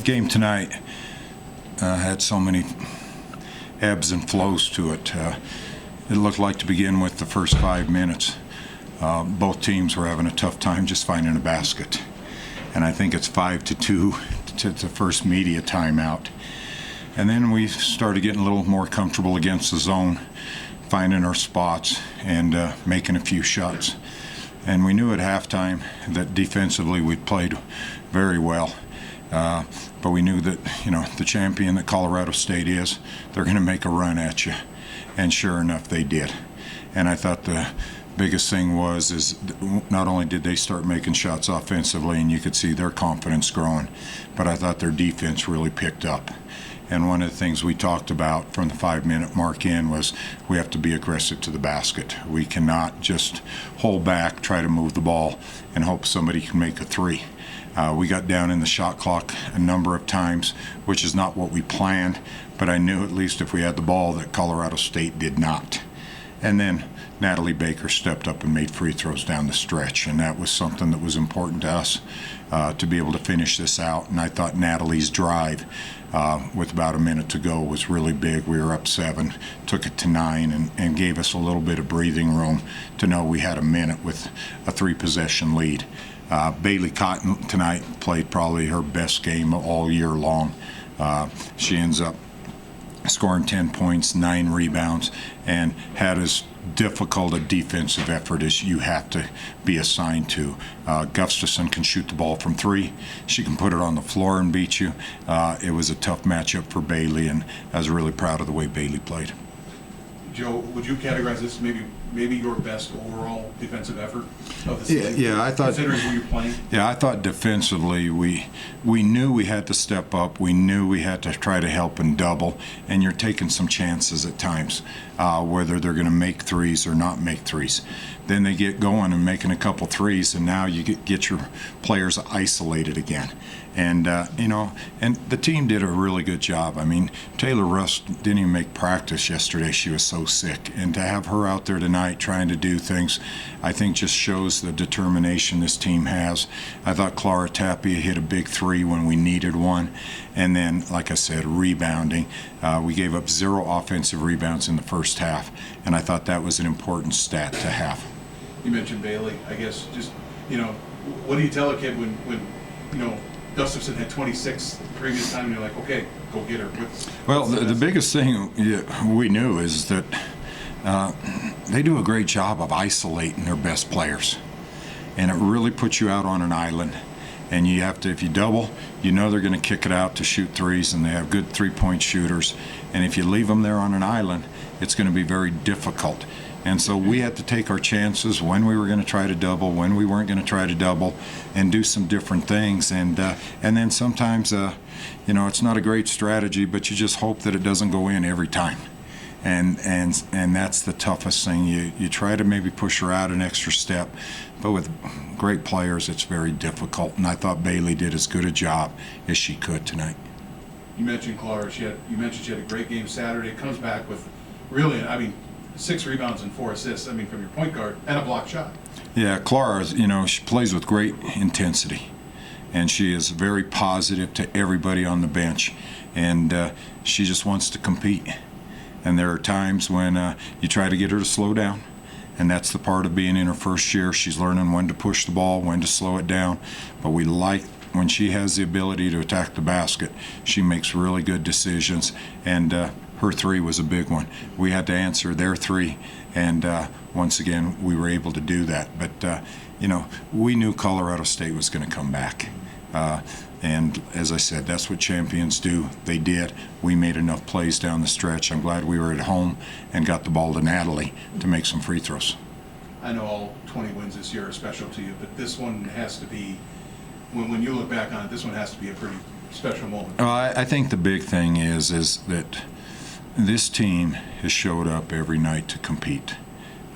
game tonight had so many ebbs and flows to it. It looked like to begin with the first 5 minutes, both teams were having a tough time just finding a basket. And I think it's 5-2 to the first media timeout. And then we started getting a little more comfortable against the zone, finding our spots and making a few shots. And we knew at halftime that defensively we'd played very well. But we knew that, the champion that Colorado State is, they're going to make a run at you. And sure enough, they did. And I thought the biggest thing is not only did they start making shots offensively, and you could see their confidence growing, but I thought their defense really picked up. And one of the things we talked about from the 5-minute mark in was we have to be aggressive to the basket. We cannot just hold back, try to move the ball, and hope somebody can make a three. We got down in the shot clock a number of times, which is not what we planned, but I knew at least if we had the ball that Colorado State did not. And then Natalie Baker stepped up and made free throws down the stretch, and that was something that was important to us to be able to finish this out. And I thought Natalie's drive with about a minute to go was really big. We were up 7, took it to 9, and gave us a little bit of breathing room to know we had a minute with a 3-possession lead. Bailey Cotton tonight played probably her best game all year long. She ends up scoring 10 points, 9 rebounds, and had as difficult a defensive effort as you have to be assigned to. Gustafson can shoot the ball from 3. She can put it on the floor and beat you. It was a tough matchup for Bailey, and I was really proud of the way Bailey played. Joe, would you categorize this maybe your best overall defensive effort of the season? Yeah, I thought. Considering who you're playing. Yeah, I thought defensively we knew we had to step up. We knew we had to try to help and double. And you're taking some chances at times, whether they're going to make threes or not make threes. Then they get going and making a couple threes, and now you get your players isolated again. And and the team did a really good job. I mean, Taylor Russ didn't even make practice yesterday. She was so sick, and to have her out there tonight trying to do things, I think just shows the determination this team has. I thought Clara Tapia hit a big 3 when we needed one, and then, like I said, rebounding. We gave up 0 offensive rebounds in the first half, and I thought that was an important stat to have. You mentioned Bailey. I guess just what do you tell a kid when Gustafson had 26 the previous time, and you're like, okay, go get her. Well, the biggest thing we knew is that they do a great job of isolating their best players. And it really puts you out on an island. And you have to, if you double, they're going to kick it out to shoot threes, and they have good 3-point shooters. And if you leave them there on an island, it's going to be very difficult. And so we had to take our chances when we were going to try to double, when we weren't going to try to double, and do some different things. And then sometimes, it's not a great strategy, but you just hope that it doesn't go in every time. And that's the toughest thing. You try to maybe push her out an extra step, but with great players, it's very difficult. And I thought Bailey did as good a job as she could tonight. You mentioned Clara. You mentioned she had a great game Saturday. Comes back with really, 6 rebounds and 4 assists, from your point guard, and a block shot. Yeah, Clara, she plays with great intensity, and she is very positive to everybody on the bench, and she just wants to compete. And there are times when you try to get her to slow down, and that's the part of being in her first year. She's learning when to push the ball, when to slow it down, but we like when she has the ability to attack the basket. She makes really good decisions, and her 3 was a big one. We had to answer their 3, and once again, we were able to do that. But, we knew Colorado State was going to come back. And as I said, that's what champions do. They did. We made enough plays down the stretch. I'm glad we were at home and got the ball to Natalie to make some free throws. I know all 20 wins this year are special to you, but this one has to be, when you look back on it, this one has to be a pretty special moment. Well, I think the big thing is that this team has showed up every night to compete.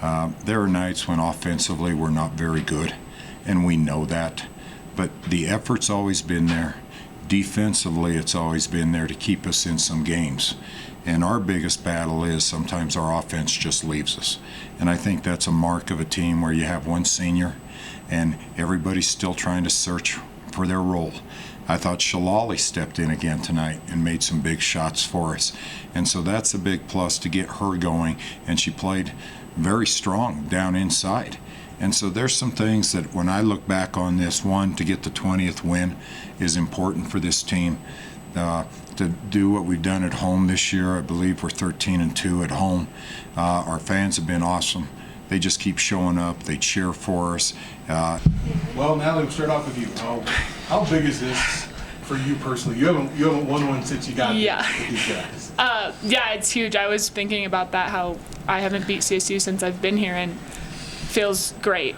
There are nights when offensively we're not very good, and we know that. But the effort's always been there. Defensively, it's always been there to keep us in some games. And our biggest battle is sometimes our offense just leaves us. And I think that's a mark of a team where you have one senior and everybody's still trying to search for their role. I thought Shalali stepped in again tonight and made some big shots for us. And so that's a big plus to get her going. And she played very strong down inside. And so there's some things that when I look back on this, one, to get the 20th win is important for this team. To do what we've done at home this year, I believe we're 13-2 at home. Our fans have been awesome. They just keep showing up. They cheer for us. Well, Natalie, we'll start off with you. How big is this for you personally? You haven't won one since you got here with these guys. Yeah, it's huge. I was thinking about that, how I haven't beat CSU since I've been here, and feels great.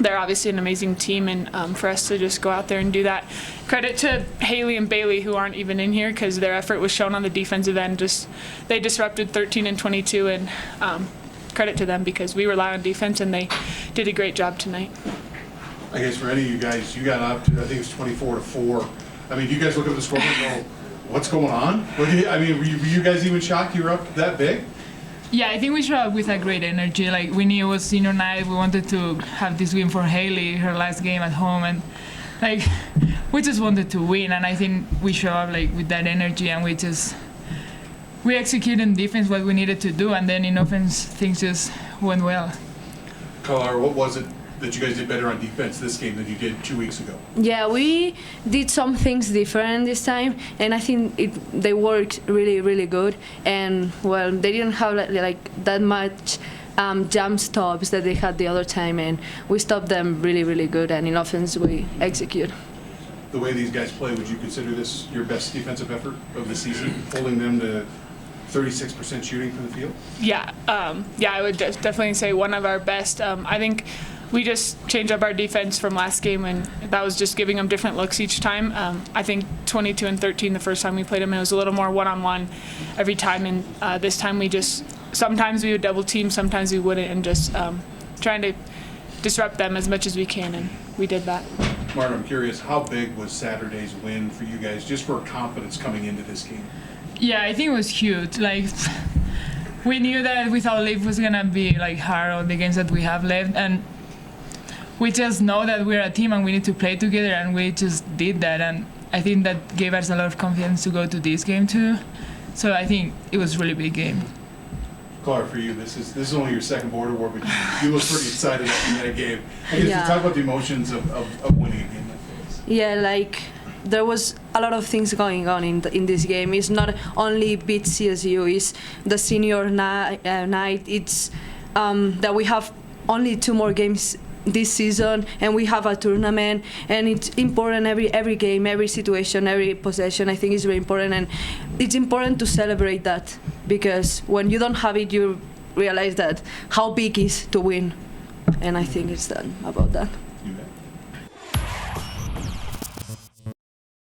They're obviously an amazing team, and for us to just go out there and do that. Credit to Haley and Bailey, who aren't even in here, because their effort was shown on the defensive end. They disrupted 13 and 22, and credit to them because we rely on defense, and they did a great job tonight. I guess for any of you guys, you got up to, I think it was 24-4. I mean, do you guys look at the scoreboard and go, what's going on? I mean, were you guys even shocked you were up that big? Yeah, I think we showed up with a great energy. Like, we knew it was senior night. We wanted to have this win for Haley, her last game at home, and like we just wanted to win. And I think we showed up like with that energy, and we executed in defense what we needed to do, and then in offense things just went well. Clara, what was it that you guys did better on defense this game than you did 2 weeks ago? Yeah, we did some things different this time, and I think they worked really, really good. And well, they didn't have like that much jump stops that they had the other time, and we stopped them really, really good. And in offense, we execute. The way these guys play, would you consider this your best defensive effort of the season, holding them to 36% shooting from the field? Yeah, I would definitely say one of our best. I think we just changed up our defense from last game, and that was just giving them different looks each time. I think 22 and 13 the first time we played them, it was a little more one-on-one every time, and this time sometimes we would double team, sometimes we wouldn't, and just trying to disrupt them as much as we can, and we did that. Marta, I'm curious, how big was Saturday's win for you guys, just for confidence coming into this game? Yeah, I think it was huge. Like, we knew that without Liv was gonna be like hard on the games that we have left, and we just know that we're a team and we need to play together, and we just did that, and I think that gave us a lot of confidence to go to this game too. So I think it was a really big game. Clara, for you, this is only your second Border War, but you look pretty excited after that game. I guess Yeah. talk about the emotions of winning a game like this. Yeah, like there was a lot of things going on in this game. It's not only beat CSU, it's the senior night. It's that we have only 2 more games this season, and we have a tournament, and it's important every game, every situation, every possession. I think is very important, and it's important to celebrate that, because when you don't have it, you realize that how big it is to win, and I think it's done about that. You bet.